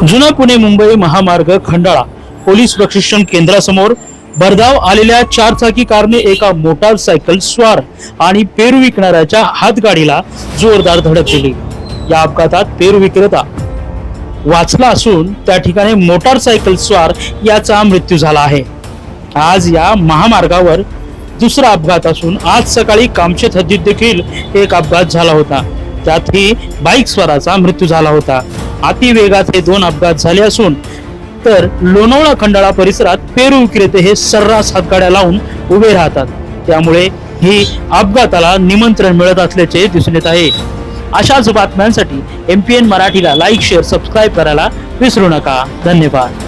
जुना पुणे मुंबई महामार्ग खंडाळा पोलीस प्रशिक्षण केंद्रासमोर भरधाव आलेल्या चारचाकी कारने एका मोटारसायकल स्वार आणि पेरू विकणाऱ्याच्या हातगाडीला जोरदार धडक दिली। या अपघातात पेरू विक्रेता वाचला असून त्या ठिकाणी मोटारसायकल स्वार याचा मृत्यू झाला आहे। आज या महामार्गावर दुसरा अपघात असून आज सकाळी कामशेत हद्दीत देखील एक अपघात झाला होता, त्यातही बाईक स्वाराचा मृत्यू झाला होता। अतिवेगात हे दोन अपघात झाले असून तर लोणावळा खंडाळा परिसरात पेरू विक्रेते हे सर्रास हातगाड्या लावून उभे राहतात, त्यामुळे ही अपघाताला निमंत्रण मिळत असल्याचे दिसून येत आहे। अशाच बातम्यांसाठी MPN मराठीला लाईक शेअर सबस्क्राईब करायला विसरू नका। धन्यवाद।